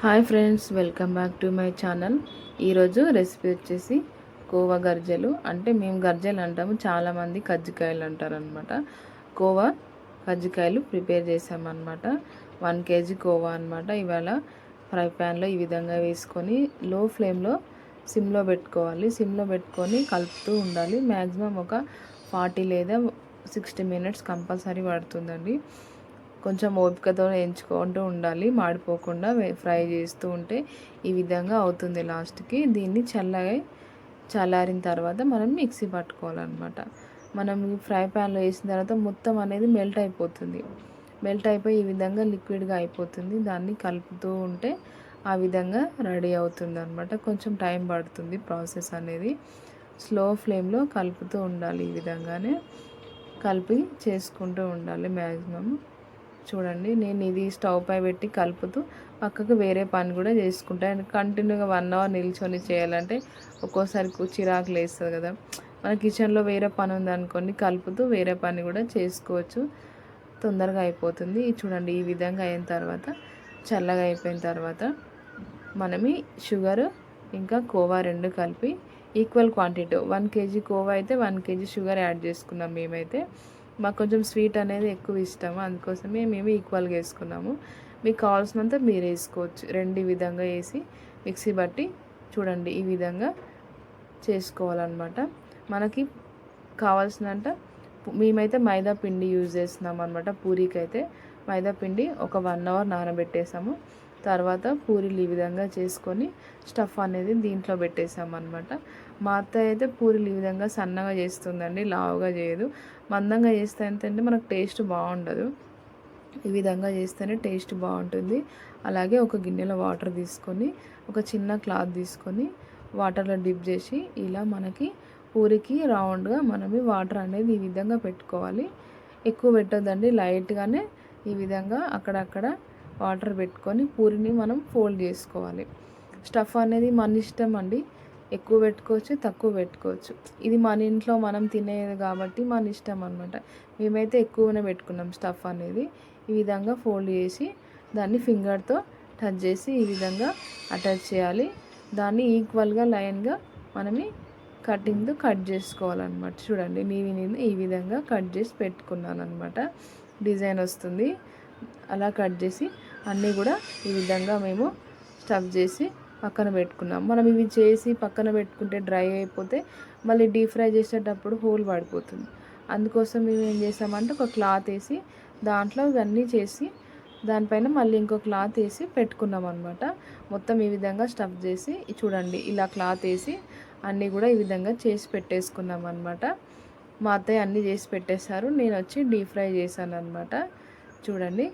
Hi friends, welcome back to my channel. ఈరోజు recipe వచ్చేసి కోవా గర్జలు. అంటే మేము గర్జలు అంటాము, చాలామంది కజ్జికాయలు అంటారు అనమాట. కోవా కజ్జికాయలు ప్రిపేర్ చేసామన్నమాట. 1 kg కోవా అనమాట. ఇవాళ ఫ్రై ప్యాన్లో ఈ విధంగా వేసుకొని లో ఫ్లేమ్లో సిమ్లో పెట్టుకోవాలి. సిమ్లో పెట్టుకొని కలుపుతూ ఉండాలి. మ్యాక్సిమం ఒక 40 లేదా 60 మినిట్స్ కంపల్సరీ పడుతుందండి. కొంచెం ఓపికతో వేయించుకుంటూ ఉండాలి, మాడిపోకుండా ఫ్రై చేస్తూ ఉంటే ఈ విధంగా అవుతుంది. లాస్ట్కి దీన్ని చల్లారిన తర్వాత మనం మిక్సీ పట్టుకోవాలన్నమాట. మనం ఫ్రై ప్యాన్లో వేసిన తర్వాత మొత్తం అనేది మెల్ట్ అయిపోతుంది. మెల్ట్ అయిపోయి ఈ విధంగా లిక్విడ్గా అయిపోతుంది. దాన్ని కలుపుతూ ఉంటే ఆ విధంగా రెడీ అవుతుంది అనమాట. కొంచెం టైం పడుతుంది ప్రాసెస్ అనేది. స్లో ఫ్లేమ్లో కలుపుతూ ఉండాలి. ఈ విధంగానే కలిపి చేసుకుంటూ ఉండాలి మ్యాక్సిమం. చూడండి, నేను ఇది స్టవ్ పై పెట్టి కలుపుతూ పక్కకు వేరే పని కూడా చేసుకుంటాను. కంటిన్యూగా 1 అవర్ నిల్చొని చేయాలంటే ఒక్కోసారి చిరాకు లేస్తుంది కదా. మన కిచెన్లో వేరే పని ఉందనుకోండి, కలుపుతూ వేరే పని కూడా చేసుకోవచ్చు, తొందరగా అయిపోతుంది. చూడండి, ఈ విధంగా అయిన తర్వాత చల్లగా అయిపోయిన తర్వాత మనం షుగర్ ఇంకా కోవా 2 కలిపి ఈక్వల్ క్వాంటిటీ 1 kg కోవా అయితే 1 kg షుగర్ యాడ్ చేసుకున్నాం. మేమైతే మాకు కొంచెం స్వీట్ అనేది ఎక్కువ ఇష్టము, అందుకోసమే మేము ఈక్వల్గా వేసుకున్నాము. మీకు కావాల్సినంత మీరు వేసుకోవచ్చు. 2 విధంగా వేసి మిక్సీ బట్టి చూడండి ఈ విధంగా చేసుకోవాలన్నమాట. మనకి కావాల్సినంత మేమైతే మైదా పిండి యూజ్ చేస్తున్నాం అనమాట. పూరీకి అయితే మైదా పిండి ఒక 1 అవర్ నానబెట్టేసాము. తర్వాత పూరీలు ఈ విధంగా చేసుకొని స్టఫ్ అనేది దీంట్లో పెట్టేసామన్నమాట. మా అత్తయ్య అయితే పూరీలు ఈ విధంగా సన్నగా చేస్తుందండి, లావుగా చేయదు. మందంగా చేస్తే ఏంటంటే మనకు టేస్ట్ బాగుండదు. ఈ విధంగా చేస్తేనే టేస్ట్ బాగుంటుంది. అలాగే ఒక గిన్నెలో వాటర్ తీసుకొని ఒక చిన్న క్లాత్ తీసుకొని వాటర్లో డిప్ చేసి ఇలా మనకి పూరికి రౌండ్గా మనం వాటర్ అనేది ఈ విధంగా పెట్టుకోవాలి. ఎక్కువ పెట్టొద్దండి, లైట్గానే ఈ విధంగా అక్కడక్కడ వాటర్ పెట్టుకొని పూరిని మనం ఫోల్డ్ చేసుకోవాలి. స్టఫ్ అనేది మన ఇష్టం అండి, ఎక్కువ పెట్టుకోవచ్చు, తక్కువ పెట్టుకోవచ్చు. ఇది మన ఇంట్లో మనం తినేది కాబట్టి మన ఇష్టం అనమాట. మేమైతే ఎక్కువనే పెట్టుకున్నాం స్టఫ్ అనేది. ఈ విధంగా ఫోల్డ్ చేసి దాన్ని ఫింగర్తో టచ్ చేసి ఈ విధంగా అటాచ్ చేయాలి. దాన్ని ఈక్వల్గా లైన్గా మనమి కటింగ్తో కట్ చేసుకోవాలన్నమాట. చూడండి, నేను ఈ విధంగా కట్ చేసి పెట్టుకున్నాను అనమాట. డిజైన్ వస్తుంది అలా కట్ చేసి అన్నీ కూడా ఈ విధంగా మేము స్టఫ్ చేసి పక్కన పెట్టుకున్నాం. మనం ఇవి చేసి పక్కన పెట్టుకుంటే డ్రై అయిపోతే మళ్ళీ డీప్ ఫ్రై చేసేటప్పుడు హోల్ పడిపోతుంది. అందుకోసం మేము ఏం చేసామంటే ఒక క్లాత్ వేసి దాంట్లో ఇవన్నీ చేసి దానిపైన మళ్ళీ ఇంకో క్లాత్ వేసి పెట్టుకున్నాం అనమాట. మొత్తం ఈ విధంగా స్టఫ్ చేసి చూడండి ఇలా క్లాత్ వేసి అన్నీ కూడా ఈ విధంగా చేసి పెట్టేసుకున్నాం అనమాట. మా అత్తయ్య అన్నీ చేసి పెట్టేశారు, నేను వచ్చి డీప్ ఫ్రై చేశాను అనమాట. చూడండి,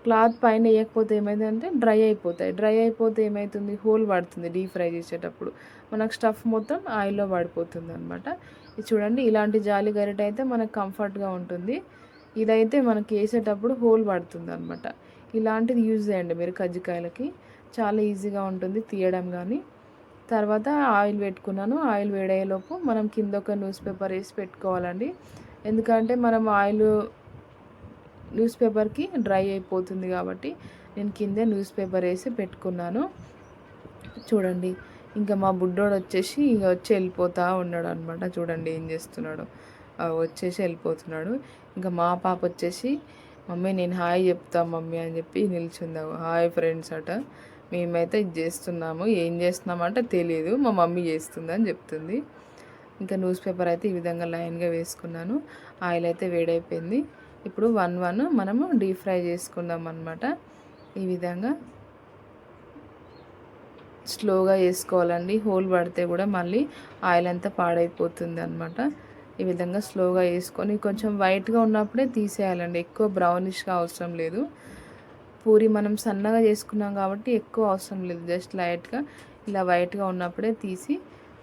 క్లాత్ పైన వేయకపోతే ఏమైందంటే డ్రై అయిపోతాయి. డ్రై అయిపోతే ఏమవుతుంది, హోల్ పడుతుంది. డీప్ ఫ్రై చేసేటప్పుడు మనకు స్టఫ్ మొత్తం ఆయిల్లో పడిపోతుంది అనమాట. ఇది చూడండి, ఇలాంటి జాలి గరిట అయితే మనకు కంఫర్ట్గా ఉంటుంది. ఇదైతే మనకి వేసేటప్పుడు హోల్ పడుతుంది అనమాట. ఇలాంటిది యూజ్ చేయండి మీరు కజ్జికాయలకి, చాలా ఈజీగా ఉంటుంది తీయడం. కానీ తర్వాత ఆయిల్ పెట్టుకున్నాను. ఆయిల్ వేడయ్యేలోపు మనం కింద ఒక న్యూస్ పేపర్ వేసి పెట్టుకోవాలండి. ఎందుకంటే మనం న్యూస్ పేపర్కి డ్రై అయిపోతుంది కాబట్టి నేను కింద న్యూస్ పేపర్ వేసి పెట్టుకున్నాను. చూడండి, ఇంకా మా బుడ్డోడు వచ్చేసి వచ్చి వెళ్ళిపోతూ ఉన్నాడు అనమాట. చూడండి ఏం చేస్తున్నాడు, వచ్చేసి వెళ్ళిపోతున్నాడు. ఇంకా మా పాప వచ్చేసి మమ్మీ నేను హాయ్ చెప్తా మమ్మీ అని చెప్పి నిల్చుందాము. హాయ్ ఫ్రెండ్స్ అట, మేమైతే ఇది చేస్తున్నాము, ఏం చేస్తున్నామంటే తెలియదు, మా మమ్మీ చేస్తుందని చెప్తుంది. ఇంకా న్యూస్ పేపర్ అయితే ఈ విధంగా లైన్గా వేసుకున్నాను. ఆయిల్ అయితే వేడైపోయింది. ఇప్పుడు 1 మనము డీప్ ఫ్రై చేసుకుందాం అన్నమాట. ఈ విధంగా స్లోగా వేసుకోవాలండి, హోల్ పడితే కూడా మళ్ళీ ఆయిల్ అంతా పాడైపోతుంది అనమాట. ఈ విధంగా స్లోగా వేసుకొని కొంచెం వైట్గా ఉన్నప్పుడే తీసేయాలండి, ఎక్కువ బ్రౌనిష్గా అవసరం లేదు. పూరి మనం సన్నగా చేసుకున్నాం కాబట్టి ఎక్కువ అవసరం లేదు, జస్ట్ లైట్గా ఇలా వైట్గా ఉన్నప్పుడే తీసి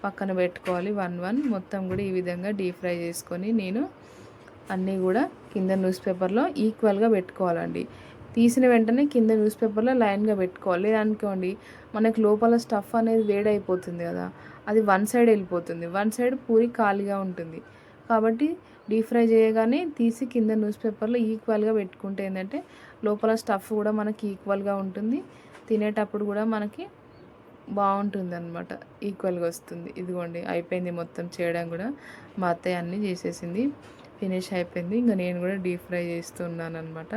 పక్కన పెట్టుకోవాలి. 1 మొత్తం కూడా ఈ విధంగా డీప్ ఫ్రై చేసుకొని నేను అన్నీ కూడా కింద న్యూస్ పేపర్లో ఈక్వల్గా పెట్టుకోవాలండి. తీసిన వెంటనే కింద న్యూస్ పేపర్లో లైన్గా పెట్టుకోవాలి. లేదనుకోండి మనకు లోపల స్టఫ్ అనేది వేడైపోతుంది కదా, అది 1 సైడ్ వెళ్ళిపోతుంది, 1 సైడ్ పూరి ఖాళీగా ఉంటుంది. కాబట్టి డీప్ ఫ్రై చేయగానే తీసి కింద న్యూస్ పేపర్లో ఈక్వల్గా పెట్టుకుంటే ఏంటంటే లోపల స్టఫ్ కూడా మనకి ఈక్వల్గా ఉంటుంది. తినేటప్పుడు కూడా మనకి బాగుంటుంది అనమాట, ఈక్వల్గా వస్తుంది. ఇదిగోండి అయిపోయింది మొత్తం చేయడం కూడా. మా అత్తయ్య అన్నీ చేసేసింది, ఫినిష్ అయిపోయింది. ఇంకా నేను కూడా డీప్ ఫ్రై చేస్తున్నాను అనమాట.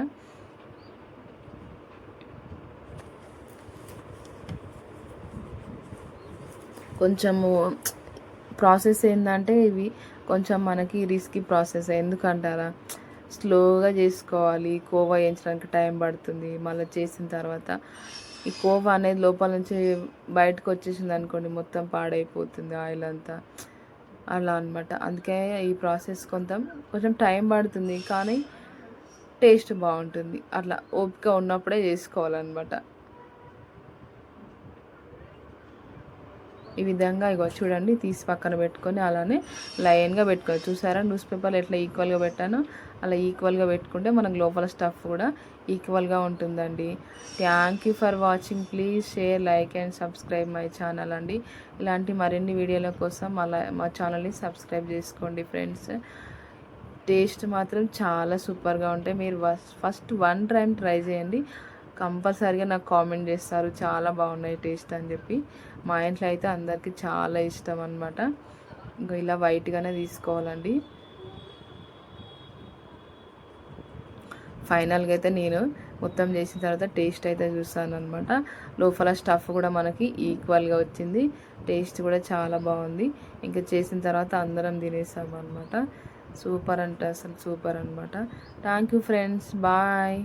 కొంచెము ప్రాసెస్ ఏంటంటే ఇవి కొంచెం మనకి రిస్కీ ప్రాసెస్. ఎందుకంటారా, స్లోగా చేసుకోవాలి. కోవా వేయించడానికి టైం పడుతుంది. మళ్ళీ చేసిన తర్వాత ఈ కోవా అనేది లోపల నుంచి బయటకు వచ్చేసింది అనుకోండి, మొత్తం పాడైపోతుంది ఆయిల్ అంతా, అలా అనమాట. అందుకే ఈ ప్రాసెస్ కొంచెం టైం పడుతుంది, కానీ టేస్ట్ బాగుంటుంది. అట్లా ఓపిక ఉన్నప్పుడే చేసుకోవాలన్నమాట. ఈ విధంగా ఇగో చూడండి, తీసి పక్కన పెట్టుకొని అలానే లైన్గా పెట్టుకోవాలి. చూసారా న్యూస్ పేపర్లు ఎట్లా ఈక్వల్గా పెట్టానో, అలా ఈక్వల్గా పెట్టుకుంటే మనకు లోపల స్టఫ్ కూడా ఈక్వల్గా ఉంటుందండి. Thank you for watching. Please share, like and subscribe my channel అండి. ఇలాంటి మరిన్ని వీడియోల కోసం మా ఛానల్ని సబ్స్క్రైబ్ చేసుకోండి ఫ్రెండ్స్. టేస్ట్ మాత్రం చాలా సూపర్గా ఉంటాయి. మీరు ఫస్ట్ వన్ టైం ట్రై చేయండి, కంపల్సరీగా నాకు కామెంట్ చేస్తారు చాలా బాగున్నాయి టేస్ట్ అని చెప్పి. మా ఇంట్లో అయితే అందరికీ చాలా ఇష్టం అనమాట. ఇంకా ఇలా వైట్గానే తీసుకోవాలండి. ఫైనల్గా అయితే నేను మొత్తం చేసిన తర్వాత టేస్ట్ అయితే చూస్తాను అనమాట. లోపల స్టఫ్ కూడా మనకి ఈక్వల్గా వచ్చింది, టేస్ట్ కూడా చాలా బాగుంది. ఇంకా చేసిన తర్వాత అందరం తినేసాం అనమాట. సూపర్ అంటే అసలు సూపర్ అనమాట. Thank you friends, bye.